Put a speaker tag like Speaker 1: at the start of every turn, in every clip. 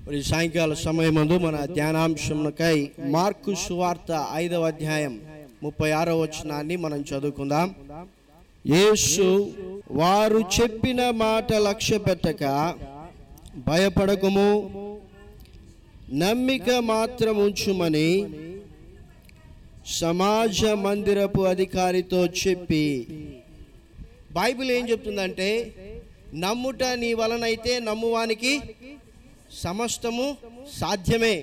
Speaker 1: మరి సాయంకాల సమయమందు మన ధ్యానాంశమునకై మార్కు సువార్త 5వ అధ్యాయం 36వ వచనాన్ని మనం చదువుకుందాం. యేసు వారు చెప్పిన మాట లక్ష్య పెట్టక భయపడకము, నమ్మిక మాత్రం ఉంచుమని సమాజ మందిరపు అధికారితో చెప్పి. బైబిల్ ఏం చెప్తుందంటే, నమ్ముట నీ వలనైతే నమ్మువానికి సమస్తము సాధ్యమే.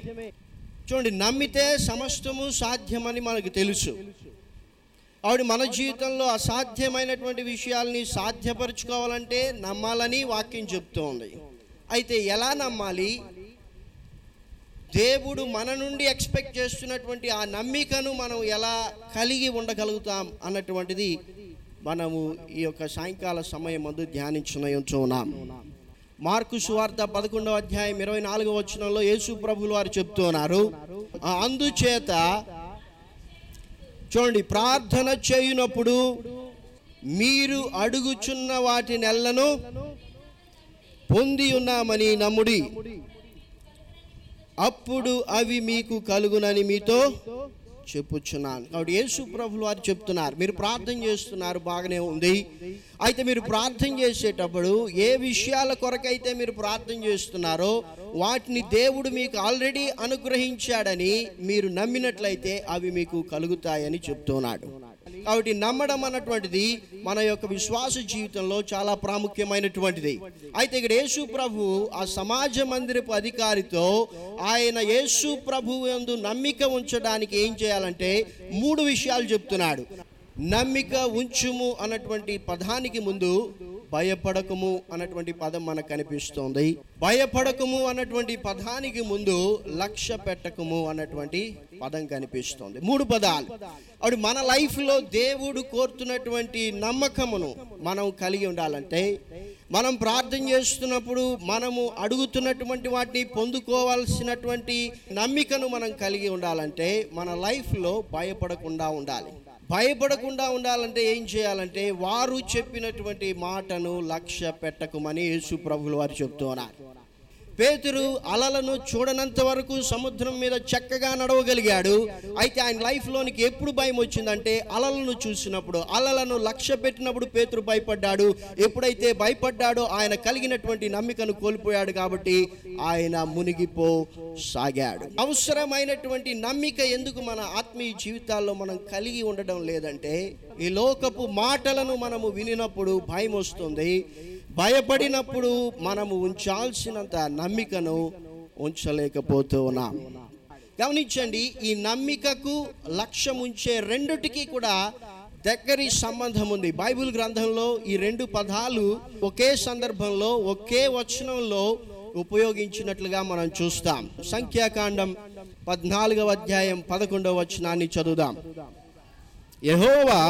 Speaker 1: చూడండి, నమ్మితే సమస్తము సాధ్యమని మనకు తెలుసు. ఆవిడ మన జీవితంలో అసాధ్యమైనటువంటి విషయాల్ని సాధ్యపరచుకోవాలంటే నమ్మాలని వాక్యం చెప్తూ ఉంది. అయితే ఎలా నమ్మాలి? దేవుడు మన నుండి ఎక్స్పెక్ట్ చేస్తున్నటువంటి ఆ నమ్మికను మనం ఎలా కలిగి ఉండగలుగుతాం అన్నటువంటిది మనము ఈ యొక్క సాయంకాల సమయం ముందు ధ్యానించున్నాం. మార్కు సువార్త 11వ అధ్యాయం 24వ వచనంలో యేసు ప్రభువులు వారు చెప్తున్నారు, అందుచేత చూడండి, ప్రార్థన చేయునప్పుడు మీరు అడుగుచున్న వాటినెల్లను పొంది ఉన్నామని నమ్ముడి, అప్పుడు అవి మీకు కలుగునని మీతో చెప్పుచున్నాను. కాబట్టి యేసు ప్రభువులు వారు చెప్తున్నారు, మీరు ప్రార్థన చేస్తున్నారు, బాగానే ఉంది. అయితే మీరు ప్రార్థన చేసేటప్పుడు ఏ విషయాల కొరకైతే మీరు ప్రార్థన చేస్తున్నారో వాటిని దేవుడు మీకు ఆల్రెడీ అనుగ్రహించాడని మీరు నమ్మినట్లయితే అవి మీకు కలుగుతాయని చెప్తున్నాడు. కాబట్టి నమ్మడం అన్నటువంటిది మన యొక్క విశ్వాస జీవితంలో చాలా ప్రాముఖ్యమైనటువంటిది. అయితే ఇక్కడ యేసు ప్రభు ఆ సమాజ మందిరపు అధికారితో ఆయన యేసు ప్రభువు యందు నమ్మిక ఉంచడానికి ఏం చేయాలంటే 3 విషయాలు చెప్తున్నాడు. నమ్మిక ఉంచుము అన్నటువంటి పదానికి ముందు భయపడకము అన్నటువంటి పదం మనకు కనిపిస్తోంది. భయపడకము అన్నటువంటి పదానికి ముందు లక్ష్య పెట్టకము అన్నటువంటి పదం కనిపిస్తోంది. 3 పదాలు. అప్పుడు మన లైఫ్లో దేవుడు కోరుతున్నటువంటి నమ్మకమును మనం కలిగి ఉండాలంటే, మనం ప్రార్థన చేస్తున్నప్పుడు మనము అడుగుతున్నటువంటి వాటిని పొందుకోవాల్సినటువంటి నమ్మికను మనం కలిగి ఉండాలంటే మన లైఫ్లో భయపడకుండా ఉండాలి. భయపడకుండా ఉండాలంటే ఏం చేయాలంటే, వారు చెప్పినటువంటి మాటను లక్ష్య పెట్టకమని యేసు ప్రభువులు వారు చెప్తున్నారు. పేతురు అలలను చూడనంత వరకు సముద్రం మీద చక్కగా నడవగలిగాడు. అయితే ఆయన లైఫ్లోనికి ఎప్పుడు భయం వచ్చిందంటే, అలలను చూసినప్పుడు, అలలను లక్ష్య పెట్టినప్పుడు పేతురు భయపడ్డాడు. ఎప్పుడైతే భయపడ్డాడో ఆయన కలిగినటువంటి నమ్మికను కోల్పోయాడు. కాబట్టి ఆయన మునిగిపోసాగాడు. అవసరమైనటువంటి నమ్మిక ఎందుకు మన ఆత్మీయ జీవితాల్లో మనం కలిగి ఉండడం లేదంటే, ఈ లోకపు మాటలను మనము వినినప్పుడు భయం వస్తుంది. భయపడినప్పుడు మనము ఉంచాల్సినంత నమ్మికను ఉంచలేకపోతూ ఉన్నాం. గమనించండి, ఈ నమ్మికకు లక్ష్యం ఉంచే రెండిటికి కూడా దగ్గరి సంబంధం ఉంది. బైబిల్ గ్రంథంలో ఈ 2 పదాలు ఒకే సందర్భంలో ఒకే వచనంలో ఉపయోగించినట్లుగా మనం చూస్తాం. సంఖ్యాకాండం 14వ అధ్యాయం 11వ వచనాన్ని చదువుదాం. యెహోవా,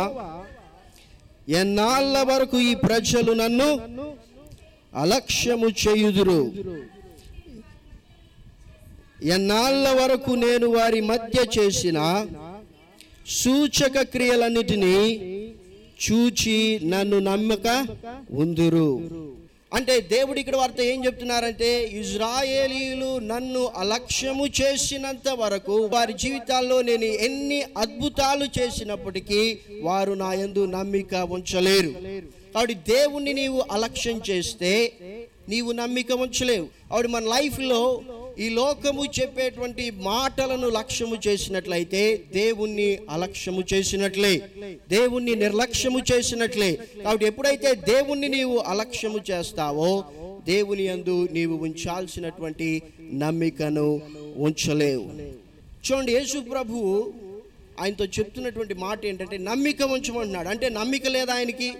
Speaker 1: ఎన్నాళ్ళ వరకు ఈ ప్రజలు నన్ను అలక్ష్యము చేయుదురు? ఎన్నాళ్ళ వరకు నేను వారి మధ్య చేసిన సూచక క్రియలన్నిటినీ చూచి నన్ను నమ్మక ఉందురు. అంటే దేవుడు ఇక్కడ వారితో ఏం చెప్తున్నారంటే, ఇజ్రాయేలీయులు నన్ను అలక్ష్యము చేసినంత వరకు వారి జీవితాల్లో నేను ఎన్ని అద్భుతాలు చేసినప్పటికీ వారు నా యందు నమ్మిక ఉంచలేరు. కాబట్టి దేవుణ్ణి నీవు అలక్ష్యం చేస్తే నీవు నమ్మిక ఉంచలేవు. కాబట్టి మన లైఫ్లో ఈ లోకము చెప్పేటువంటి మాటలను లక్ష్యము చేసినట్లయితే దేవుణ్ణి అలక్ష్యము చేసినట్లే, దేవుణ్ణి నిర్లక్ష్యము చేసినట్లే. కాబట్టి ఎప్పుడైతే దేవుణ్ణి నీవు అలక్ష్యము చేస్తావో దేవుని యందు నీవు ఉంచాల్సినటువంటి నమ్మికను ఉంచలేవు. చూడండి, యేసు ప్రభువు ఆయనతో చెప్తున్నటువంటి మాట ఏంటంటే, నమ్మిక ఉంచమంటున్నాడు. అంటే నమ్మిక లేదా ఆయనకి?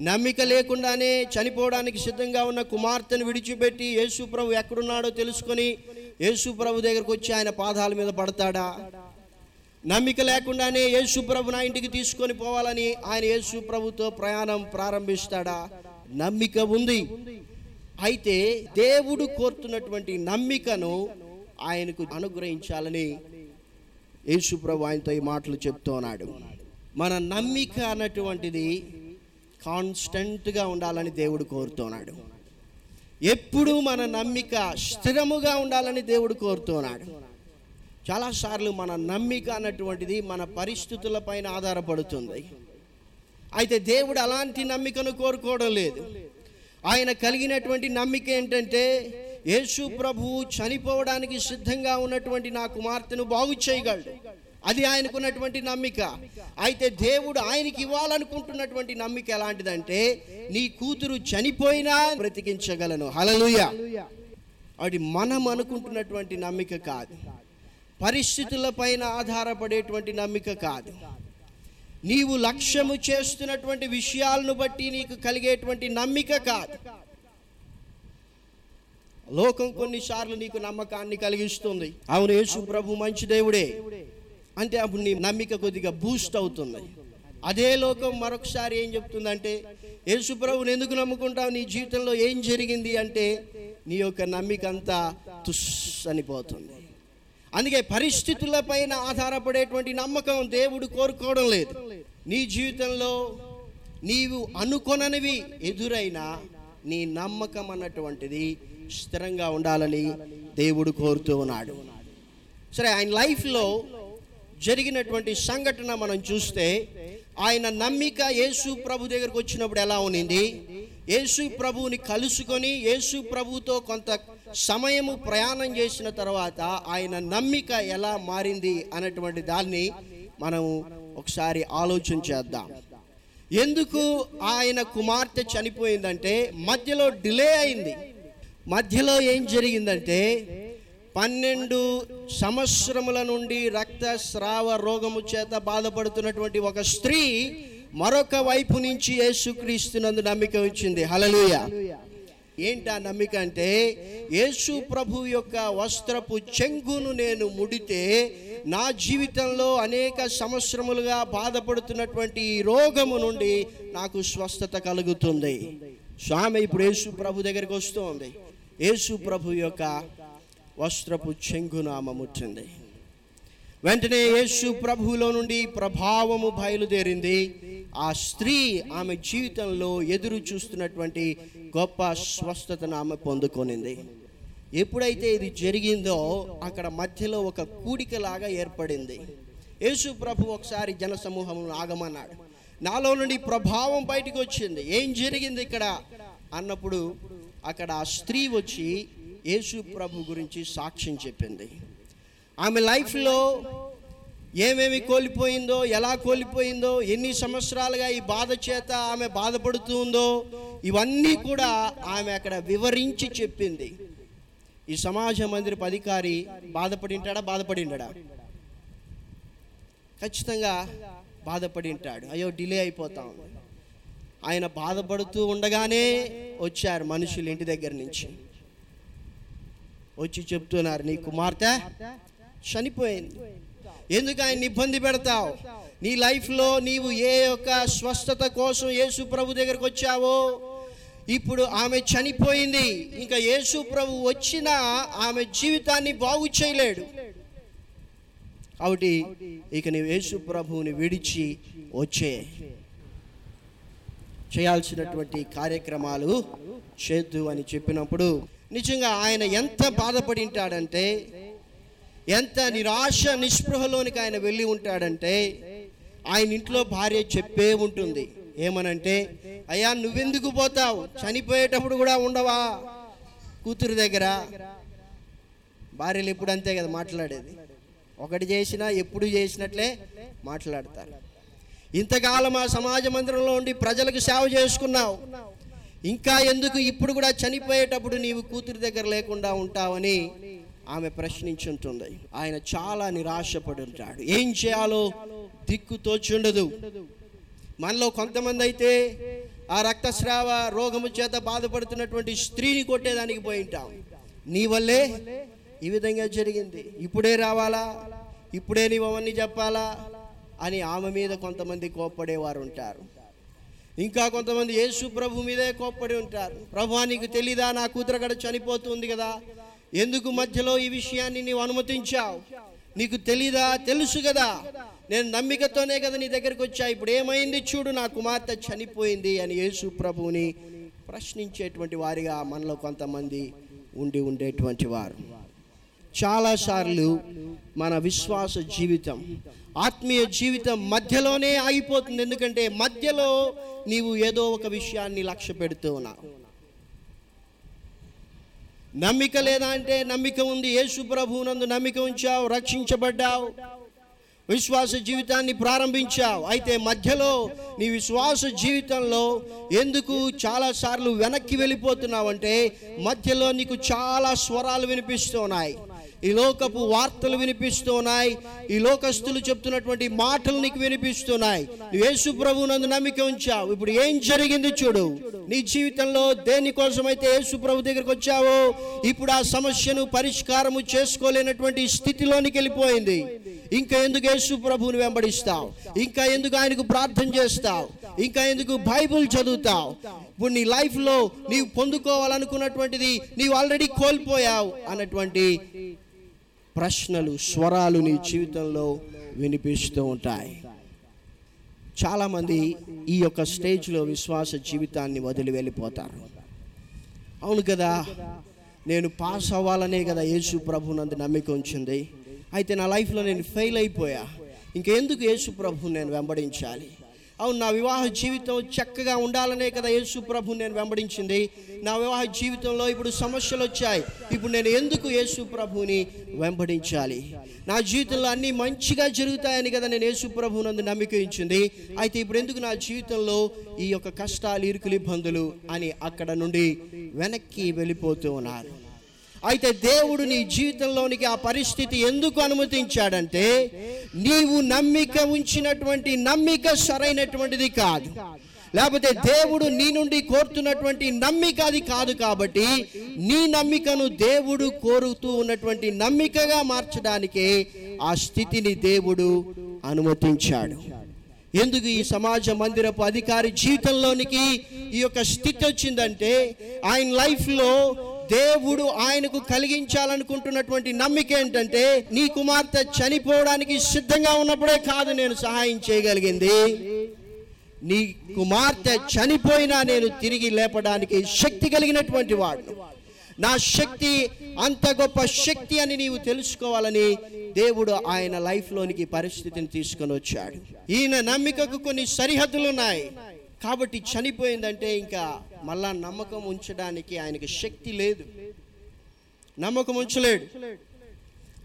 Speaker 1: నమ్మిక లేకుండానే చనిపోవడానికి సిద్ధంగా ఉన్న కుమార్తెను విడిచిపెట్టి యేసు ప్రభు ఎక్కడున్నాడో తెలుసుకొని యేసు ప్రభు దగ్గరకు వచ్చి ఆయన పాదాల మీద పడతాడా? నమ్మిక లేకుండానే యేసు ప్రభు నా ఇంటికి తీసుకొని పోవాలని ఆయన యేసు ప్రభుతో ప్రయాణం ప్రారంభిస్తాడా? నమ్మిక ఉంది. అయితే దేవుడు కోరుతున్నటువంటి నమ్మికను ఆయనకు అనుగ్రహించాలని యేసు ప్రభు ఆయనతో ఈ మాటలు చెప్తున్నాడు. మన నమ్మిక అన్నటువంటిది కాన్స్టెంట్గా ఉండాలని దేవుడు కోరుతున్నాడు. ఎప్పుడూ మన నమ్మిక స్థిరముగా ఉండాలని దేవుడు కోరుతున్నాడు. చాలాసార్లు మన నమ్మిక అన్నటువంటిది మన పరిస్థితులపైన ఆధారపడుతుంది. అయితే దేవుడు అలాంటి నమ్మికను కోరుకోవడం లేదు. ఆయన కలిగినటువంటి నమ్మిక ఏంటంటే, యేసు ప్రభువు చనిపోవడానికి సిద్ధంగా ఉన్నటువంటి నా కుమార్తెను బాగు చేయగలడు. అది ఆయనకున్నటువంటి నమ్మిక. అయితే దేవుడు ఆయనకి ఇవ్వాలనుకుంటున్నటువంటి నమ్మిక ఎలాంటిదంటే, నీ కూతురు చనిపోయినా బ్రతికించగలను. హల్లెలూయా. అది మనం అనుకుంటున్నటువంటి నమ్మిక కాదు, పరిస్థితులపైన ఆధారపడేటువంటి నమ్మిక కాదు, నీవు లక్ష్యము చేస్తున్నటువంటి విషయాలను బట్టి నీకు కలిగేటువంటి నమ్మిక కాదు. లోకం కొన్నిసార్లు నీకు నమ్మకాన్ని కలిగిస్తుంది. అవును, యేసు ప్రభు మంచి దేవుడే అంటే అప్పుడు నీ నమ్మిక కొద్దిగా బూస్ట్ అవుతుంది. అదే లోకం మరొకసారి ఏం చెప్తుందంటే, యేసు ప్రభుని ఎందుకు నమ్ముకుంటావు, నీ జీవితంలో ఏం జరిగింది అంటే నీ యొక్క నమ్మిక అంతా తుస్ అనిపోతుంది. అందుకే పరిస్థితులపైన ఆధారపడేటువంటి నమ్మకం దేవుడు కోరుకోవడం లేదు. నీ జీవితంలో నీవు అనుకొననివి ఎదురైనా నీ నమ్మకం అన్నటువంటిది స్థిరంగా ఉండాలని దేవుడు కోరుతూ ఉన్నాడు. సరే, ఆయన లైఫ్లో జరిగినటువంటి సంఘటన మనం చూస్తే, ఆయన నమ్మిక యేసు ప్రభు దగ్గరకు వచ్చినప్పుడు ఎలా ఉన్నింది, యేసు ప్రభువుని కలుసుకొని యేసు ప్రభుతో కొంత సమయము ప్రయాణం చేసిన తర్వాత ఆయన నమ్మిక ఎలా మారింది అన్నటువంటి దాన్ని మనం ఒకసారి ఆలోచన చేద్దాం. ఎందుకు ఆయన కుమార్తె చనిపోయిందంటే మధ్యలో డిలే అయింది. మధ్యలో ఏం జరిగిందంటే, 12 సంవత్సరముల నుండి రక్తస్రావ రోగము చేత బాధపడుతున్నటువంటి ఒక స్త్రీ మరొక వైపు నుంచి యేసుక్రీస్తునందు నమ్మిక వచ్చింది. హల్లెలూయా. ఏంటి ఆ నమ్మిక అంటే, యేసు ప్రభు యొక్క వస్త్రపు చెంగును నేను ముడితే నా జీవితంలో అనేక సంవత్సరములుగా బాధపడుతున్నటువంటి ఈ రోగము నుండి నాకు స్వస్థత కలుగుతుంది. స్వామి ఇప్పుడు యేసు ప్రభు దగ్గరికి వస్తుంది. యేసు ప్రభు యొక్క వస్త్రపు చెంగును ఆమె ముట్టింది. వెంటనే యేసు ప్రభువులో నుండి ప్రభావము బయలుదేరింది. ఆ స్త్రీ ఆమె జీవితంలో ఎదురు చూస్తున్నటువంటి గొప్ప స్వస్థతను ఆమె పొందుకొనింది. ఎప్పుడైతే ఇది జరిగిందో అక్కడ మధ్యలో ఒక కూడికలాగా ఏర్పడింది. యేసు ప్రభు ఒకసారి జనసమూహమును ఆగమన్నాడు. నాలో నుండి ప్రభావం బయటకు వచ్చింది. ఏం జరిగింది ఇక్కడ అన్నప్పుడు అక్కడ ఆ స్త్రీ వచ్చి యేసు ప్రభు గురించి సాక్ష్యం చెప్పింది. ఆమె లైఫ్లో ఏమేమి కోల్పోయిందో, ఎలా కోల్పోయిందో, ఎన్ని సంవత్సరాలుగా ఈ బాధ చేత ఆమె బాధపడుతూ ఉందో ఇవన్నీ కూడా ఆమె అక్కడ వివరించి చెప్పింది. ఈ సమాజ మందిరపు అధికారి బాధపడింటాడా? ఖచ్చితంగా బాధపడి ఉంటాడు. అయ్యో డిలే అయిపోతాం. ఆయన బాధపడుతూ ఉండగానే వచ్చారు మనుషులు ఇంటి దగ్గర నుంచి వచ్చి చెప్తున్నారు, నీ కుమార్తె చనిపోయింది. ఎందుకు ఆయన్ని ఇబ్బంది పెడతావు? నీ లైఫ్లో నీవు ఏ యొక్క స్వస్థత కోసం యేసు ప్రభు దగ్గరకు వచ్చావో ఇప్పుడు ఆమె చనిపోయింది. ఇంకా యేసు ప్రభు వచ్చినా ఆమె జీవితాన్ని బాగు చేయలేడు. కాబట్టి ఇక నీవు యేసు ప్రభువుని విడిచి వచ్చే చేయాల్సినటువంటి కార్యక్రమాలు చేద్దు అని చెప్పినప్పుడు నిజంగా ఆయన ఎంత బాధపడి ఉంటాడంటే, ఎంత నిరాశ నిస్పృహలోనికి ఆయన వెళ్ళి ఉంటాడంటే, ఆయన ఇంట్లో భార్య చెప్పే ఉంటుంది. ఏమనంటే, అయ్యా నువ్వెందుకు పోతావు, చనిపోయేటప్పుడు కూడా ఉండవా కూతురు దగ్గర? భార్యలు ఎప్పుడు అంతే కదా మాట్లాడేది, ఒకటి చేసినా ఎప్పుడు చేసినట్లే మాట్లాడతారు. ఇంతకాలం ఆ సమాజ మందిరంలో ఉండి ప్రజలకు సేవ చేసుకున్నావు, ఇంకా ఎందుకు ఇప్పుడు కూడా చనిపోయేటప్పుడు నీవు కూతురి దగ్గర లేకుండా ఉంటావని ఆమె ప్రశ్నించుంటుంది. ఆయన చాలా నిరాశపడి ఉంటాడు. ఏం చేయాలో దిక్కు తోచుండదు. మనలో కొంతమంది అయితే ఆ రక్తస్రావ రోగము చేత బాధపడుతున్నటువంటి స్త్రీని కొట్టేదానికి పోయి ఉంటాం. నీ వల్లే ఈ విధంగా జరిగింది, ఇప్పుడే రావాలా, ఇప్పుడే నీవు అవన్నీ చెప్పాలా అని ఆమె మీద కొంతమంది కోప్పడేవారు ఉంటారు. ఇంకా కొంతమంది యేసు ప్రభు మీదే కోప్పడి ఉంటారు. ప్రభువా నీకు తెలీదా, నా కూతురు అక్కడ చనిపోతుంది కదా, ఎందుకు మధ్యలో ఈ విషయాన్ని నీవు అనుమతించావు? నీకు తెలీదా? తెలుసు కదా, నేను నమ్మికతోనే కదా నీ దగ్గరికి వచ్చా, ఇప్పుడు ఏమైంది చూడు, నా కుమార్తె చనిపోయింది అని యేసు ప్రభువుని ప్రశ్నించేటువంటి వారిగా మనలో కొంతమంది ఉండేటువంటి వారు. చాలాసార్లు మన విశ్వాస జీవితం, ఆత్మీయ జీవితం మధ్యలోనే ఆగిపోతుంది. ఎందుకంటే మధ్యలో నీవు ఏదో ఒక విషయాన్ని లక్ష్య పెడుతూ ఉన్నావు. నమ్మిక లేదా అంటే నమ్మిక ఉంది, యేసు ప్రభువునందు నమ్మిక ఉంచావు, రక్షించబడ్డావు, విశ్వాస జీవితాన్ని ప్రారంభించావు. అయితే మధ్యలో నీ విశ్వాస జీవితంలో ఎందుకు చాలాసార్లు వెనక్కి వెళ్ళిపోతున్నావు అంటే మధ్యలో నీకు చాలా స్వరాలు వినిపిస్తున్నాయి, ఈ లోకపు వార్తలు వినిపిస్తున్నాయి, ఈ లోకస్తులు చెప్తున్నటువంటి మాటలు నీకు వినిపిస్తున్నాయి. నువ్వు యేసు ప్రభువునందు నమ్మిక ఉంచావు. ఇప్పుడు ఏం జరిగింది చూడు. నీ జీవితంలో దేనికోసమైతే యేసు ప్రభు దగ్గరికి వచ్చావో ఇప్పుడు ఆ సమస్యను పరిష్కారము చేసుకోలేనటువంటి స్థితిలోనికి వెళ్ళిపోయింది. ఇంకా ఎందుకు యేసు ప్రభువుని వెంబడిస్తావు? ఇంకా ఎందుకు ఆయనకు ప్రార్థన చేస్తావు? ఇంకా ఎందుకు బైబిల్ చదువుతావు? ఇప్పుడు నీ లైఫ్లో నీవు పొందుకోవాలనుకున్నటువంటిది నీవు ఆల్రెడీ కోల్పోయావు అన్నటువంటి ప్రశ్నలు, స్వరాలు నీ జీవితంలో వినిపిస్తూ ఉంటాయి. చాలామంది ఈ యొక్క స్టేజ్లో విశ్వాస జీవితాన్ని వదిలి వెళ్ళిపోతారు. అవును కదా, నేను పాస్ అవ్వాలనే కదా యేసు ప్రభువునందు నమ్మిక ఉంచింది, అయితే నా లైఫ్లో నేను ఫెయిల్ అయిపోయా, ఇంకెందుకు యేసు ప్రభువుని నేను వెంబడించాలి? అవును, నా వివాహ జీవితం చక్కగా ఉండాలనే కదా యేసు ప్రభువుని నేను వెంబడించింది, నా వివాహ జీవితంలో ఇప్పుడు సమస్యలు వచ్చాయి, ఇప్పుడు నేను ఎందుకు యేసు ప్రభువుని వెంబడించాలి? నా జీవితంలో అన్నీ మంచిగా జరుగుతాయని కదా నేను యేసు ప్రభువునందు నమ్మిక ఉంచింది, అయితే ఇప్పుడు ఎందుకు నా జీవితంలో ఈ యొక్క కష్టాలు, ఇరుకులు, ఇబ్బందులు అని అక్కడ నుండి వెనక్కి వెళ్ళిపోతూ ఉన్నారు. అయితే దేవుడు నీ జీవితంలోనికి ఆ పరిస్థితి ఎందుకు అనుమతించాడంటే నీవు నమ్మిక ఉంచినటువంటి నమ్మిక సరైనటువంటిది కాదు, లేకపోతే దేవుడు నీ నుండి కోరుతున్నటువంటి నమ్మిక అది కాదు. కాబట్టి నీ నమ్మికను దేవుడు కోరుతూ ఉన్నటువంటి నమ్మికగా మార్చడానికే ఆ స్థితిని దేవుడు అనుమతించాడు. ఎందుకు ఈ సమాజ మందిరపు అధికారి జీవితంలోనికి ఈ యొక్క స్థితి వచ్చిందంటే ఆయన లైఫ్లో దేవుడు ఆయనకు కలిగించాలనుకుంటున్నటువంటి నమ్మిక ఏంటంటే నీ కుమార్తె చనిపోవడానికి సిద్ధంగా ఉన్నప్పుడే కాదు నేను సహాయం చేయగలిగింది, నీ కుమార్తె చనిపోయినా నేను తిరిగి లేపడానికి శక్తి కలిగినటువంటి వాడు, నా శక్తి అంత గొప్ప శక్తి అని నీవు తెలుసుకోవాలని దేవుడు ఆయన లైఫ్లోనికి పరిస్థితిని తీసుకొని వచ్చాడు. ఈయన నమ్మికకు కొన్ని సరిహద్దులు ఉన్నాయి కాబట్టి చనిపోయిందంటే ఇంకా మళ్ళా నమ్మకం ఉంచడానికి ఆయనకి శక్తి లేదు, నమ్మకం ఉంచలేడు.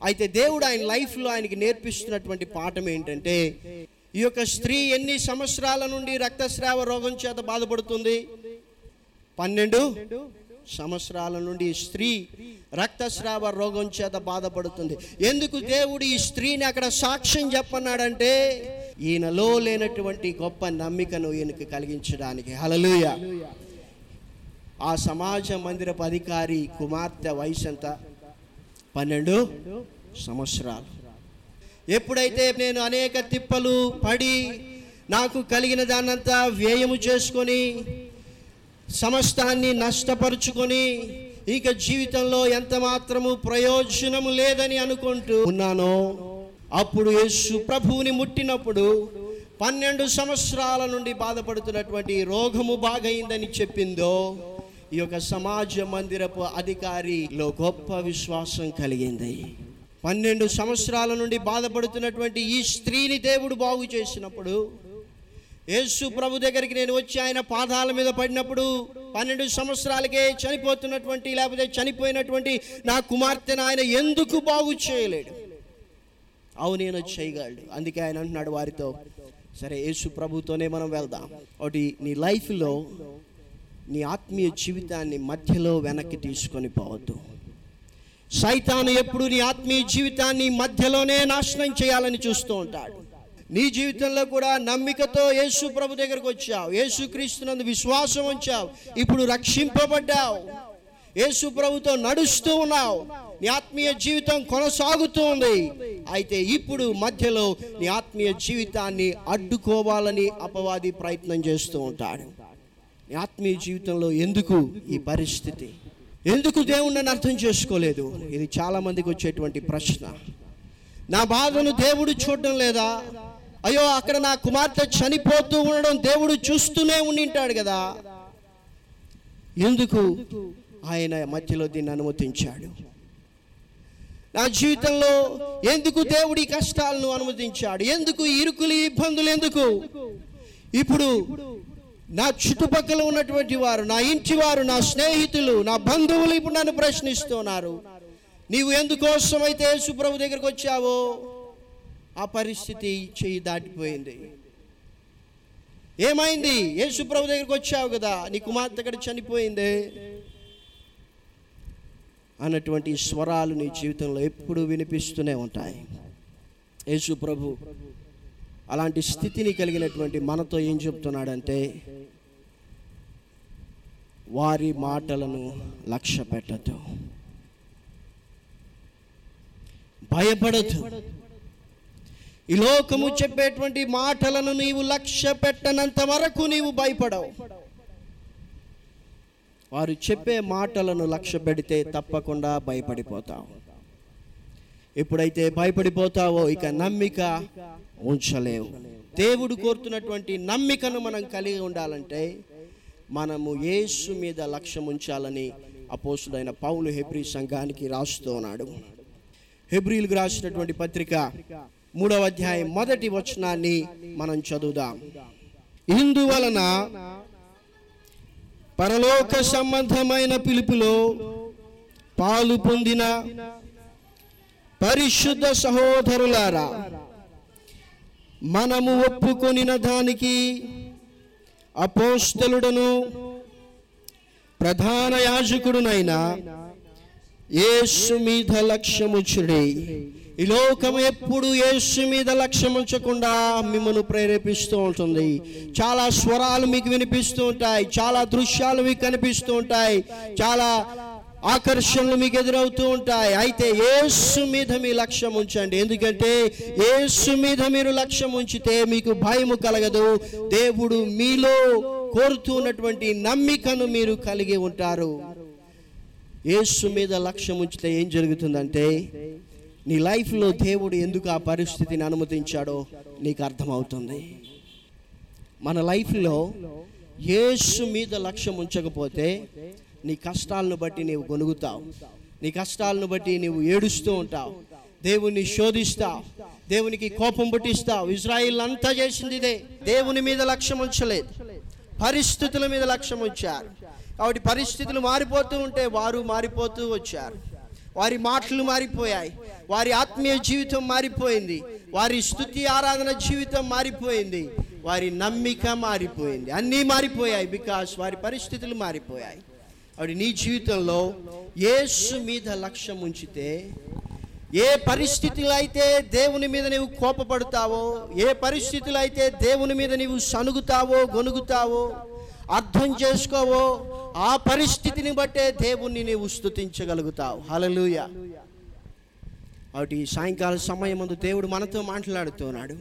Speaker 1: అయితే దేవుడు ఆయన లైఫ్లో ఆయనకి నేర్పిస్తున్నటువంటి పాఠం ఏంటంటే ఈ యొక్క స్త్రీ ఎన్ని సంవత్సరాల నుండి రక్తస్రావ రోగం చేత బాధపడుతుంది? 12 సంవత్సరాల నుండి స్త్రీ రక్తస్రావ రోగం చేత బాధపడుతుంది. ఎందుకు దేవుడు ఈ స్త్రీని అక్కడ సాక్ష్యం చెప్పన్నాడంటే ఈయనలో లేనటువంటి గొప్ప నమ్మికను ఈయనకి కలిగించడానికి. హల్లెలూయా. ఆ సమాజ మందిరపు అధికారి కుమార్తె వయసు ఎంత? 12 సంవత్సరాలు. ఎప్పుడైతే నేను అనేక తిప్పలు పడి నాకు కలిగిన దాన్నంతా వ్యయము చేసుకొని సమస్తాన్ని నష్టపరుచుకొని ఇక జీవితంలో ఎంత మాత్రము ప్రయోజనము లేదని అనుకుంటూ ఉన్నానో అప్పుడు యేసు ప్రభువుని ముట్టినప్పుడు 12 సంవత్సరాల నుండి బాధపడుతున్నటువంటి రోగము బాగైందని చెప్పిందో ఈ యొక్క సమాజ మందిరపు అధికారిలో గొప్ప విశ్వాసం కలిగింది. 12 సంవత్సరాల నుండి బాధపడుతున్నటువంటి ఈ స్త్రీని దేవుడు బాగు చేసినప్పుడు యేసు ప్రభు దగ్గరికి నేను వచ్చి ఆయన పాదాల మీద పడినప్పుడు 12 సంవత్సరాలకే చనిపోతున్నటువంటి లేకపోతే చనిపోయినటువంటి నా కుమార్తెను ఆయన ఎందుకు బాగు చేయలేడు? అవును, నేను చేయగలడు. అందుకే ఆయన అంటున్నాడు వారితో, సరే యేసు ప్రభుతోనే మనం వెళ్దాం. ఒకటి, నీ లైఫ్లో నీ ఆత్మీయ జీవితాన్ని మధ్యలో వెనక్కి తీసుకొని పోవద్దు. సైతాను ఎప్పుడు నీ ఆత్మీయ జీవితాన్ని మధ్యలోనే నాశనం చేయాలని చూస్తూ ఉంటాడు. నీ జీవితంలో కూడా నమ్మికతో యేసు ప్రభు దగ్గరకు వచ్చావు, యేసు క్రీస్తునందు విశ్వాసం ఉంచావు, ఇప్పుడు రక్షింపబడ్డావు, యేసు ప్రభుతో నడుస్తూ ఉన్నావు, నీ ఆత్మీయ జీవితం కొనసాగుతూ ఉంది. అయితే ఇప్పుడు మధ్యలో నీ ఆత్మీయ జీవితాన్ని అడ్డుకోవాలని అపవాది ప్రయత్నం చేస్తూ ఉంటాడు. నీ ఆత్మీయ జీవితంలో ఎందుకు ఈ పరిస్థితి? ఎందుకు దేవుడు నన్ను అర్థం చేసుకోలేదు? ఇది చాలా మందికి వచ్చేటువంటి ప్రశ్న. నా బాధను దేవుడు చూడడం లేదా? అయ్యో, అక్కడ నా కుమార్తె చనిపోతూ ఉండడం దేవుడు చూస్తూనే ఉండింటాడు కదా. ఎందుకు ఆయన మధ్యలో దీన్ని అనుమతించాడు? నా జీవితంలో ఎందుకు దేవుడి కష్టాలను అనుమతించాడు? ఎందుకు ఇరుకులు, ఇబ్బందులు ఎందుకు? ఇప్పుడు నా చుట్టుపక్కల ఉన్నటువంటి వారు, నా ఇంటి వారు, నా స్నేహితులు, నా బంధువులు ఇప్పుడు నన్ను ప్రశ్నిస్తున్నారు, నీవు ఎందుకోసమైతే యేసు ప్రభు దగ్గరికి వచ్చావో ఆ పరిస్థితి చెయ్యి దాటిపోయింది. ఏమైంది? యేసు ప్రభు దగ్గరికి వచ్చావు కదా, నీ కుమార్తె అక్కడ చనిపోయింది అన్నటువంటి స్వరాలు నీ జీవితంలో ఎప్పుడు వినిపిస్తూనే ఉంటాయి. యేసు ప్రభు అలాంటి స్థితిని కలిగినటువంటి మనతో ఏం చెప్తున్నాడంటే, వారి మాటలను లక్ష్య పెట్టద్దు, భయపడద్దు. ఈ లోకము చెప్పేటువంటి మాటలను నీవు లక్ష్య పెట్టనంత వరకు నీవు భయపడవు. వారు చెప్పే మాటలను లక్ష్య పెడితే తప్పకుండా భయపడిపోతావు. ఎప్పుడైతే భయపడిపోతావో ఇక నమ్మిక ఉంచలేవు. దేవుడు కోరుతున్నటువంటి నమ్మికను మనం కలిగి ఉండాలంటే మనము యేసు మీద లక్ష్యం ఉంచాలని అపోస్తుడైన పౌలు హెబ్రీ సంఘానికి రాస్తూ ఉన్నాడు. హెబ్రీలకు రాసినటువంటి పత్రిక 3వ అధ్యాయం 1వ వచనాన్ని మనం చదువుదాం. ఇందువలన పరలోక సంబంధమైన పిలుపులో పాలు పొందిన పరిశుద్ధ సహోదరులారా, మనము ఒప్పుకొనిన దానికి అపోస్తలుడను ప్రధాన యాజకుడునైన యేసు మీద లక్ష్యముంచుడి. ఈ లోకం ఎప్పుడు యేసు మీద లక్ష్యం ఉంచకుండా మిమ్మల్ని ప్రేరేపిస్తూ ఉంటుంది. చాలా స్వరాలు మీకు వినిపిస్తూ ఉంటాయి, చాలా దృశ్యాలు మీకు కనిపిస్తూ ఉంటాయి, చాలా ఆకర్షణలు మీకు ఎదురవుతూ ఉంటాయి. అయితే యేసు మీద మీ లక్ష్యం ఉంచండి. ఎందుకంటే యేసు మీద మీరు లక్ష్యం ఉంచితే మీకు భయము కలగదు. దేవుడు మీలో కోరుతున్నటువంటి నమ్మికను మీరు కలిగి ఉంటారు. యేసు మీద లక్ష్యం ఉంచితే ఏం జరుగుతుందంటే, నీ లైఫ్లో దేవుడు ఎందుకు ఆ పరిస్థితిని అనుమతించాడో నీకు అర్థమవుతుంది. మన లైఫ్లో యేసు మీద లక్ష్యం ఉంచకపోతే నీ కష్టాలను బట్టి నీవు గొనుగుతావు, నీ కష్టాలను బట్టి నీవు ఏడుస్తూ ఉంటావు, దేవుణ్ణి శోధిస్తావు, దేవునికి కోపం పుట్టిస్తావు. ఇజ్రాయిల్ అంతా చేసింది ఇదే. దేవుని మీద లక్ష్యం ఉంచలేదు, పరిస్థితుల మీద లక్ష్యం ఉంచారు. కాబట్టి పరిస్థితులు మారిపోతూ ఉంటే వారు మారిపోతూ వచ్చారు. వారి మాటలు మారిపోయాయి, వారి ఆత్మీయ జీవితం మారిపోయింది, వారి స్తుతి ఆరాధన జీవితం మారిపోయింది, వారి నమ్మిక మారిపోయింది, అన్నీ మారిపోయాయి. బికాస్ వారి పరిస్థితులు మారిపోయాయి. అప్పుడు నీ జీవితంలో యేసు మీద లక్ష్యం ఉంచితే, ఏ పరిస్థితులు అయితే దేవుని మీద నీవు కోపపడతావో, ఏ పరిస్థితులు అయితే దేవుని మీద నీవు సనుగుతావో, గొనుగుతావో, అర్థం చేసుకోవో, ఆ పరిస్థితిని బట్టే దేవుణ్ణి నీవు స్తుతించగలుగుతావు. హల్లెలూయా. కాబట్టి సాయంకాల సమయమందు దేవుడు మనతో మాట్లాడుతున్నాడు.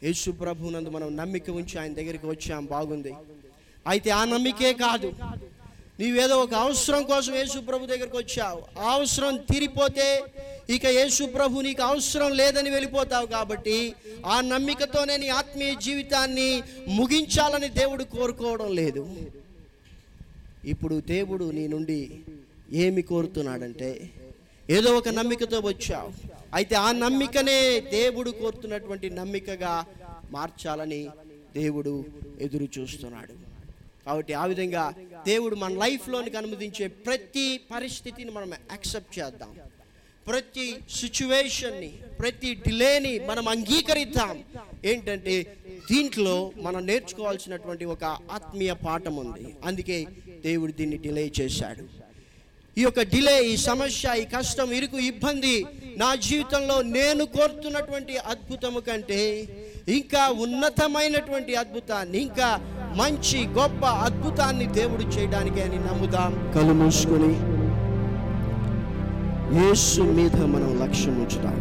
Speaker 1: యేసు ప్రభువునందు మనం నమ్మిక ఉంచి ఆయన దగ్గరికి వచ్చాం, బాగుంది. అయితే ఆ నమ్మికే కాదు, నీవేదో ఒక అవసరం కోసం యేసు ప్రభు దగ్గరికి వచ్చావు. ఆ అవసరం తీరిపోతే ఇక యేసు ప్రభు నీకు అవసరం లేదని వెళ్ళిపోతావు. కాబట్టి ఆ నమ్మికతోనే నీ ఆత్మీయ జీవితాన్ని ముగించాలని దేవుడు కోరుకోవడం లేదు. ఇప్పుడు దేవుడు నీ నుండి ఏమి కోరుతున్నాడంటే, ఏదో ఒక నమ్మికతో వచ్చావు, అయితే ఆ నమ్మికనే దేవుడు కోరుతున్నటువంటి నమ్మికగా మార్చాలని దేవుడు ఎదురు చూస్తున్నాడు. కాబట్టి ఆ విధంగా దేవుడు మన లైఫ్లోనికి అనుమతించే ప్రతి పరిస్థితిని మనం యాక్సెప్ట్ చేద్దాం. ప్రతి సిచ్యువేషన్ని, ప్రతి డిలేని మనం అంగీకరిద్దాం. ఏంటంటే దీంట్లో మనం నేర్చుకోవాల్సినటువంటి ఒక ఆత్మీయ పాఠం ఉంది. అందుకే దేవుడు దీన్ని డిలే చేశాడు. ఈ యొక్క డిలే, ఈ సమస్య, ఈ కష్టం, ఇరుకు, ఇబ్బంది నా జీవితంలో నేను కోరుతున్నటువంటి అద్భుతము కంటే ఇంకా ఉన్నతమైనటువంటి అద్భుతాన్ని, ఇంకా మంచి గొప్ప అద్భుతాన్ని దేవుడు చేయడానికి అని నమ్ముదాం. కళ్ళు మూసుకొని యేసు మీద మనం లక్ష్యం ఉంచుదాం.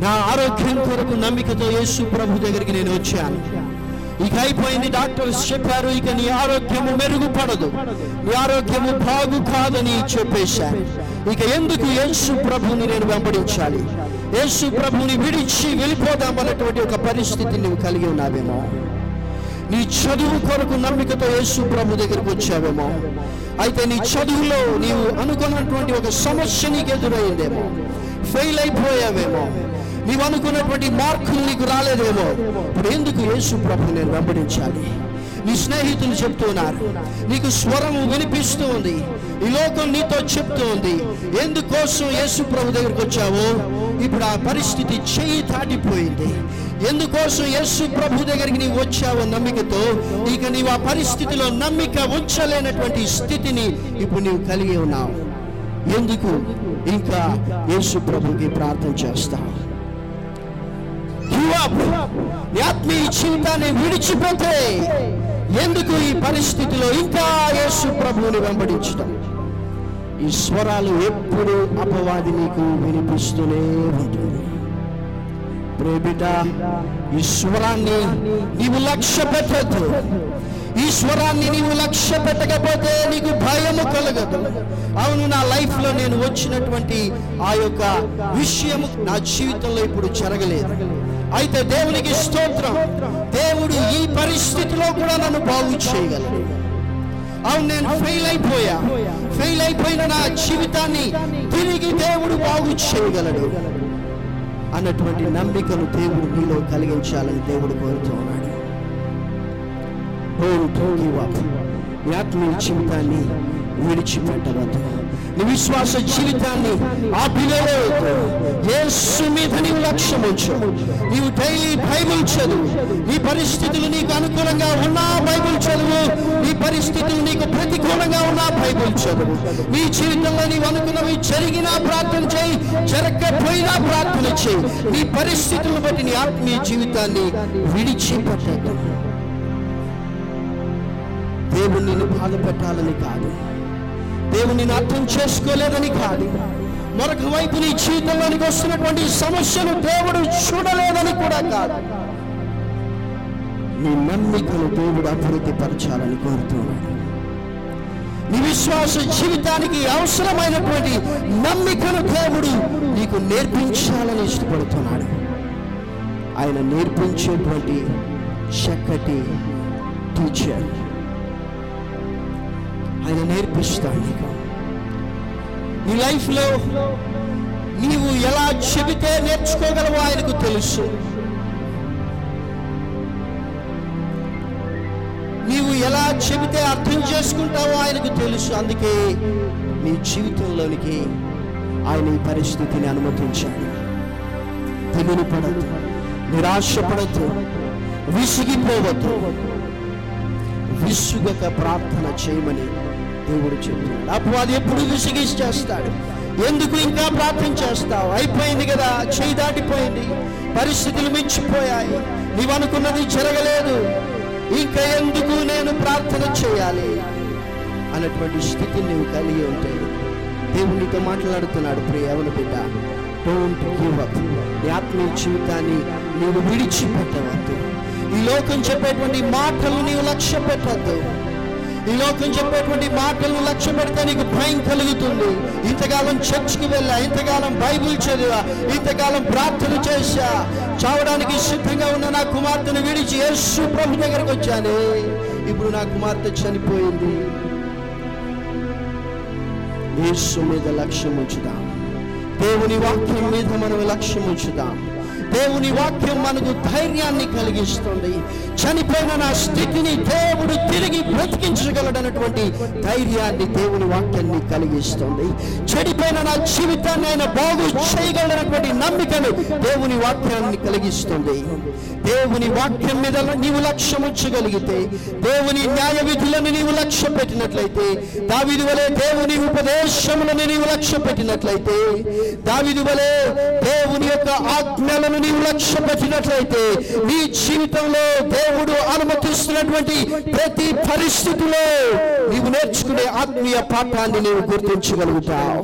Speaker 1: నా ఆరోగ్యం కొరకు నమ్మికతో యేసు ప్రభు దగ్గరికి నేను వచ్చాను. ఇక అయిపోయింది, డాక్టర్స్ చెప్పారు ఇక నీ ఆరోగ్యము మెరుగుపడదు, నీ ఆరోగ్యము బాగు కాదని చెప్పేశారు. ఇక ఎందుకు యేసు ప్రభుని నేను వెంబడించాలి, యేసు ప్రభుని విడిచి వెళ్ళిపోదాం అన్నటువంటి ఒక పరిస్థితిని నువ్వు కలిగి ఉన్నావేమో. నీ చదువు కొరకు నమ్మికతో యేసు ప్రభు దగ్గరికి వచ్చావేమో. అయితే నీ చదువులో నీవు అనుకున్నటువంటి ఒక సమస్య నీకు ఎదురైందేమో, ఫెయిల్ అయిపోయావేమో, నీవు అనుకున్నటువంటి మార్కులు నీకు రాలేదేమో. ఇప్పుడు ఎందుకు యేసు ప్రభు నేను వెంబడించాలి? నీ స్నేహితులు చెప్తున్నారు, నీకు స్వరము వినిపిస్తూ ఉంది, ఈ లోకం నీతో చెప్తూ ఉంది, ఎందుకోసం యేసు ప్రభు దగ్గరికి వచ్చావు? ఇప్పుడు ఆ పరిస్థితి చెయ్యి దాటిపోయింది. ఎందుకోసం యేసు ప్రభు దగ్గరికి నీవు వచ్చావు? నమ్మికతో. ఇక నీవు ఆ పరిస్థితిలో నమ్మిక ఉంచలేనటువంటి స్థితిని ఇప్పుడు నీవు కలిగి ఉన్నావు. ఎందుకు ఇంకా యేసు ప్రభుకి ప్రార్థన చేస్తావు? నీ ఆత్మీయ జీవితాన్ని విడిచిపోతే ఎందుకు ఈ పరిస్థితిలో ఇంకా యేసు ప్రభువుని వెంబడించడం? ఈ స్వరాలు ఎప్పుడు అపవాది నీకు వినిపిస్తూనే ఉంటుంది. ప్రియబిడ్డ, ఈ స్వరాన్ని నీవు లక్ష్య పెట్టద్దు. ఈ స్వరాన్ని నీవు లక్ష్య పెట్టకపోతే నీకు భయము కలగదు. అవును, నా లైఫ్లో నేను వచ్చినటువంటి ఆ యొక్క విషయము నా జీవితంలో ఇప్పుడు జరగలేదు, అయితే దేవునికి స్తోత్రం, దేవుడు ఈ పరిస్థితిలో కూడా నన్ను బాగు చేయగలడు. అవును, నేను ఫెయిల్ అయిపోయిన నా జీవితాన్ని తిరిగి దేవుడు బాగు చేయగలడు అన్నటువంటి నమ్మికను దేవుడు నీలో కలిగించాలని దేవుడు కోరుతున్నాడు. నీ ఆత్మీయ జీవితాన్ని విడిచిపెట్టవద్దు. నీ విశ్వాస జీవితాన్ని ఆపివేయవద్దు. యేసు మీద నీవు లక్ష్యం ఉంచు. నీవు డైలీ బైబిల్ చదువు. నీ పరిస్థితులు నీకు అనుకూలంగా ఉన్నా బైబిల్ చదువు, నీ పరిస్థితులు నీకు ప్రతికూలంగా ఉన్నా బైబిల్ చదువు. నీ జీవితంలో నీవు అనుకున్నవి జరిగినా ప్రార్థన చేయి, జరగకపోయినా ప్రార్థన చేయి. నీ పరిస్థితులను బట్టి నీ ఆత్మీయ జీవితాన్ని విడిచిపెట్టద్దు. దేవుడు నిన్ను బాధ పెట్టాలని కాదు, దేవుడు నిన్ను అర్థం చేసుకోలేదని కాదు, మరొక వైపు నీ జీవితంలోనికి వస్తున్నటువంటి సమస్యను దేవుడు చూడలేదని కూడా కాదు. నీ నమ్మికను దేవుడు అభివృద్ధి పరచాలని కోరుతున్నాడు. నీ విశ్వాస జీవితానికి అవసరమైనటువంటి నమ్మికను దేవుడు నీకు నేర్పించాలని ఇష్టపడుతున్నాడు. ఆయన నేర్పించేటువంటి చక్కటి టీచర్. ఆయన నేర్పిస్తాడు నీకు. నీ లైఫ్లో నీవు ఎలా చెబితే నేర్చుకోగలవో ఆయనకు తెలుసు. నీవు ఎలా చెబితే అర్థం చేసుకుంటావో ఆయనకు తెలుసు. అందుకే నీ జీవితంలోనికి ఆయన ఈ పరిస్థితిని అనుమతించాడు. తెగులు పడద్దు, నిరాశపడద్దు, విసిగిపోవద్దు. విసుగక ప్రార్థన చేయమని దేవుడు చెప్తున్నాడు. అపవాది ఎప్పుడు విసిగిస్తాడు. ఎందుకు ఇంకా ప్రార్థన చేస్తావు? అయిపోయింది కదా, చేయి దాటిపోయింది, పరిస్థితులు మించిపోయాయి, నీవు అనుకున్నది జరగలేదు, ఇంకా ఎందుకు నేను ప్రార్థన చేయాలి అన్నటువంటి స్థితిని నువ్వు కలిగి ఉంటే దేవుడు నీతో మాట్లాడుతున్నాడు. ప్రియమైన బిడ్డ, డోంట్ గివ్ అప్. నీ ఆత్మీయ జీవితాన్ని నీవు విడిచిపెట్టవద్దు. ఈ లోకం చెప్పేటువంటి మాటలు నీవు లక్ష్య పెట్టవద్దు. ఈ లోకం చెప్పేటువంటి మాటలను లక్ష్య పెడితే నీకు భయం కలుగుతుంది. ఇంతకాలం చర్చికి వెళ్ళా, ఇంతకాలం బైబిల్ చదివా, ఇంతకాలం ప్రార్థన చేశా, చావడానికి సిద్ధంగా ఉన్న నా కుమార్తెను విడిచి యేసు ప్రభు దగ్గరకు వచ్చానే, ఇప్పుడు నా కుమార్తె చనిపోయింది. యేసు మీద లక్ష్యం ఉంచుదాం. దేవుని వాక్యం మీద మనం లక్ష్యం ఉంచుదాం. దేవుని వాక్యం మనకు ధైర్యాన్ని కలిగిస్తుంది. చనిపోయిన నా స్థితిని దేవుడు తిరిగి బ్రతికించగలడన్నటువంటి ధైర్యాన్ని దేవుని వాక్యాన్ని కలిగిస్తుంది. చెడిపోయిన నా జీవితాన్ని ఆయన బాగు చేయగలనటువంటి నమ్మికను దేవుని వాక్యాన్ని కలిగిస్తుంది. దేవుని వాక్యం మీద నీవు లక్ష్యం ఉంచగలిగితే, దేవుని న్యాయ విధులను నీవు లక్ష్య పెట్టినట్లయితే, దావీదు వలె దేవుని ఉపదేశములను నీవు లక్ష్య పెట్టినట్లయితే, దావీదు వలె దేవుని యొక్క ఆజ్ఞలను నీవు లక్ష్య పెట్టినట్లయితే, నీ జీవితంలో దేవుడు అనుమతిస్తున్నటువంటి ప్రతి పరిస్థితిలో నీవు నేర్చుకునే ఆత్మీయ పాఠాన్ని నీవు గుర్తించగలుగుతావు.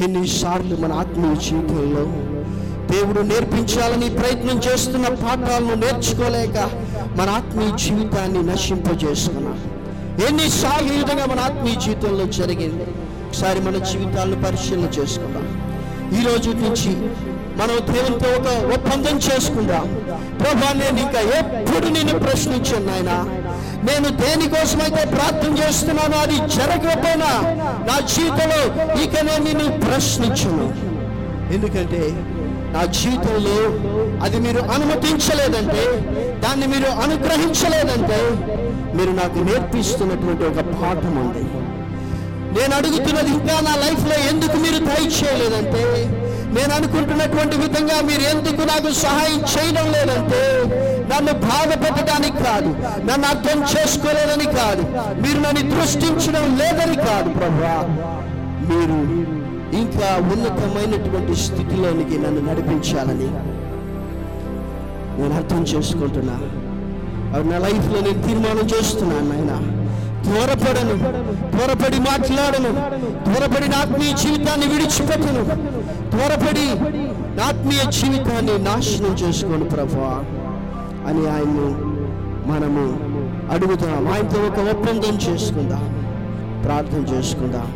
Speaker 1: ఎన్నిసార్లు మన ఆత్మీయ జీవితంలో దేవుడు నేర్పించాలని ప్రయత్నం చేస్తున్న పాఠాలను నేర్చుకోలేక మన ఆత్మీయ జీవితాన్ని నశింపజేసుకున్నాం. ఎన్నిసార్లు ఈ విధంగా మన ఆత్మీయ జీవితంలో జరిగింది? ఒకసారి మన జీవితాలను పరిశీలన చేసుకుందాం. ఈ రోజు నుంచి మనం దేవునితో ఒక ఒప్పందం చేసుకుందాం. ప్రభా, నేను ఇంకా ఎప్పుడు నిన్ను ప్రశ్నించాను నాయన. నేను దేనికోసమైతే ప్రార్థన చేస్తున్నానో అది జరగకపోయినా నా జీవితంలో ఇక నేను నిన్ను ప్రశ్నించను. ఎందుకంటే నా జీవితంలో అది మీరు అనుమతించలేదంటే, దాన్ని మీరు అనుగ్రహించలేదంటే, మీరు నాకు నేర్పిస్తున్నటువంటి ఒక పాఠం ఉంది. నేను అడుగుతున్నది ఇంకా నా లైఫ్లో ఎందుకు మీరు దయచేయలేదంటే, నేను అనుకుంటున్నటువంటి విధంగా మీరు ఎందుకు నాకు సహాయం చేయడం లేదంటే, నన్ను బాధ పెట్టడానికి కాదు, నన్ను అర్థం చేసుకోలేదని కాదు, మీరు నన్ను దృష్టించడం లేదని కాదు ప్రభువా, మీరు ఇంకా ఉన్నతమైనటువంటి స్థితిలోనికి నన్ను నడిపించాలని నేను అర్థం చేసుకుంటున్నా. అది నా లైఫ్లో నేను తీర్మానం చేస్తున్నాను నాయన. త్వరపడి మాట్లాడను, త్వరపడి నా ఆత్మీయ జీవితాన్ని విడిచిపెట్టను, త్వరపడి నా ఆత్మీయ జీవితాన్ని నాశనం చేసుకోను ప్రభువా అని ఆయన్ను మనము అడుగుతున్నాం. ఆయనతో ఒక ఒప్పందం చేసుకుందాం, ప్రార్థన చేసుకుందాం.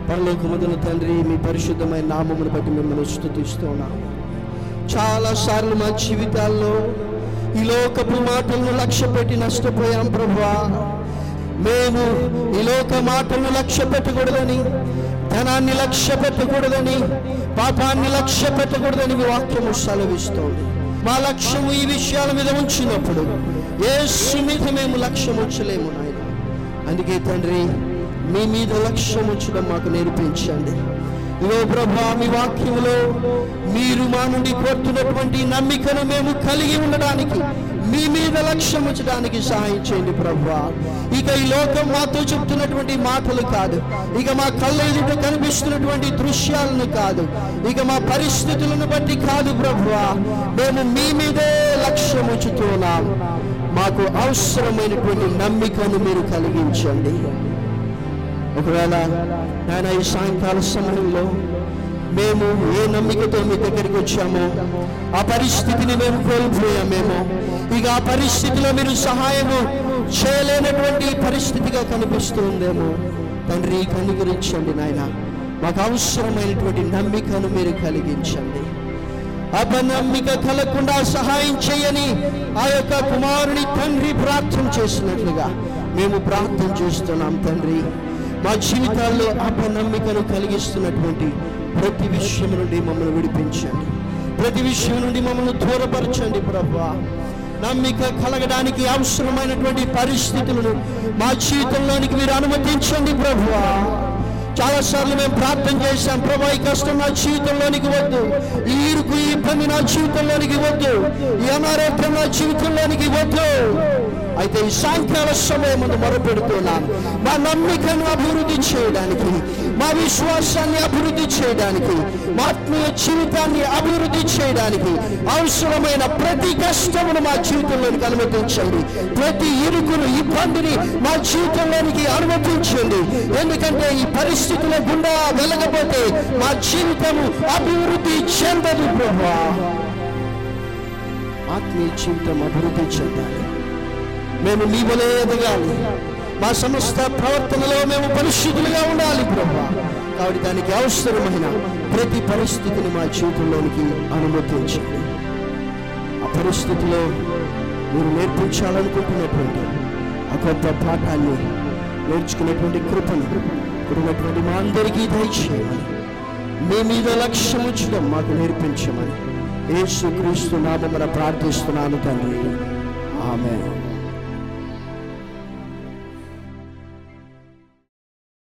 Speaker 1: పరలోకమందున తండ్రి, మీ పరిశుద్ధమైన నామమును బట్టి మిమ్మల్ని స్తుతిస్తున్నాం. చాలాసార్లు మా జీవితాల్లో ఈ లోకపు మాటలను లక్ష్య పెట్టి నష్టపోయాం ప్రభువా. మేము ఈ లోక మాటలను లక్ష్య పెట్టకూడదని, ధనాన్ని లక్ష్య పెట్టకూడదని, పాపాన్ని లక్ష్య పెట్టకూడదని మీ వాక్యము సెలవిస్తోంది. మా లక్ష్యము ఈ విషయాల మీద ఉంచినప్పుడు యేసు మీద మేము లక్ష్యం ఉంచలేము నాయన. అందుకే తండ్రి, మీ మీద లక్ష్యం ఉంచడం మాకు నేర్పించండి. ఇదో ప్రభా, మీ వాక్యములో మీరు మా నుండి కోరుతున్నటువంటి నమ్మికను మేము కలిగి ఉండడానికి, మీ మీద లక్ష్యం ఉంచడానికి సహాయం చేయండి ప్రభువా. ఇక ఈ లోకం మాతో చెప్తున్నటువంటి మాటలు కాదు, ఇక మా కళ్ళ ఎదుట కనిపిస్తున్నటువంటి దృశ్యాలను కాదు, ఇక మా పరిస్థితులను బట్టి కాదు ప్రభువా, మేము మీ మీదే లక్ష్యం ఉంచుతున్నాం. మాకు అవసరమైనటువంటి నమ్మికను మీరు కలిగించండి. ఒకవేళ నాయన ఈ సాయంకాల సమయంలో మేము ఏ నమ్మికతో మీ దగ్గరికి వచ్చామో ఆ పరిస్థితిని మేము కోల్పోయామేమో, ఇక ఆ పరిస్థితిలో మీరు సహాయము చేయలేనటువంటి పరిస్థితిగా కనిపిస్తుందేమో తండ్రి, కనికరించండి నాయన. మాకు అవసరమైనటువంటి నమ్మికను మీరు కలిగించండి. అపనమ్మిక కలగకుండా సహాయం చేయని ఆ యొక్క కుమారుని తండ్రి ప్రార్థన చేసినట్లుగా మేము ప్రార్థన చేస్తున్నాం తండ్రి. మా జీవితాల్లో అపనమ్మికను కలిగిస్తున్నటువంటి ప్రతి విషయం నుండి మమ్మల్ని విడిపించండి, ప్రతి విషయం నుండి మమ్మల్ని దూరపరచండి ప్రభువా. నమ్మిక కలగడానికి అవసరమైనటువంటి పరిస్థితులను మా జీవితంలోనికి మీరు అనుమతించండి ప్రభువా. చాలాసార్లు మేము ప్రార్థన చేశాం, ప్రభా ఈ కష్టం నా జీవితంలోనికి వద్దు, ఈ ఇరుకు ఈ ఇబ్బంది నా జీవితంలోనికి వద్దు, ఈ అనారోగ్యం నా జీవితంలోనికి వద్దు. అయితే ఈ సాయంకాల సమయం ముందు మొరపెడుతున్నాను, మా నమ్మికను అభివృద్ధి చేయడానికి, మా విశ్వాసాన్ని అభివృద్ధి చేయడానికి, మా ఆత్మీయ జీవితాన్ని అభివృద్ధి చేయడానికి అవసరమైన ప్రతి కష్టమును మా జీవితంలోనికి అనుమతించండి, ప్రతి ఇరుకును ఇబ్బందిని మా జీవితంలోనికి అనుమతించండి. ఎందుకంటే ఈ పరిస్థితుల గుండా వెళ్ళకపోతే మా జీవితము అభివృద్ధి చెందదు ప్రభువా. ఆత్మీయ జీవితం అభివృద్ధి చెందాలి, మేము మీ వలే ఎదగాలి, మా సమస్త ప్రవర్తనలో మేము పరిశుద్ధులుగా ఉండాలి ప్రభువా. కాబట్టి దానికి అవసరమైన ప్రతి పరిస్థితిని మా జీవితంలోనికి అనుమతించండి. ఆ పరిస్థితిలో మీరు నేర్పించాలనుకుంటున్నటువంటి ఆ గొప్ప పాఠాన్ని నేర్చుకునేటువంటి కృపను ఇప్పుడున్నటువంటి మా అందరికీ దయచేయమని, మీ మీద లక్ష్యం ఉంచడం మాకు నేర్పించమని యేసుక్రీస్తు నామమున ప్రార్థిస్తున్నాను తండ్రి. ఆమేన్.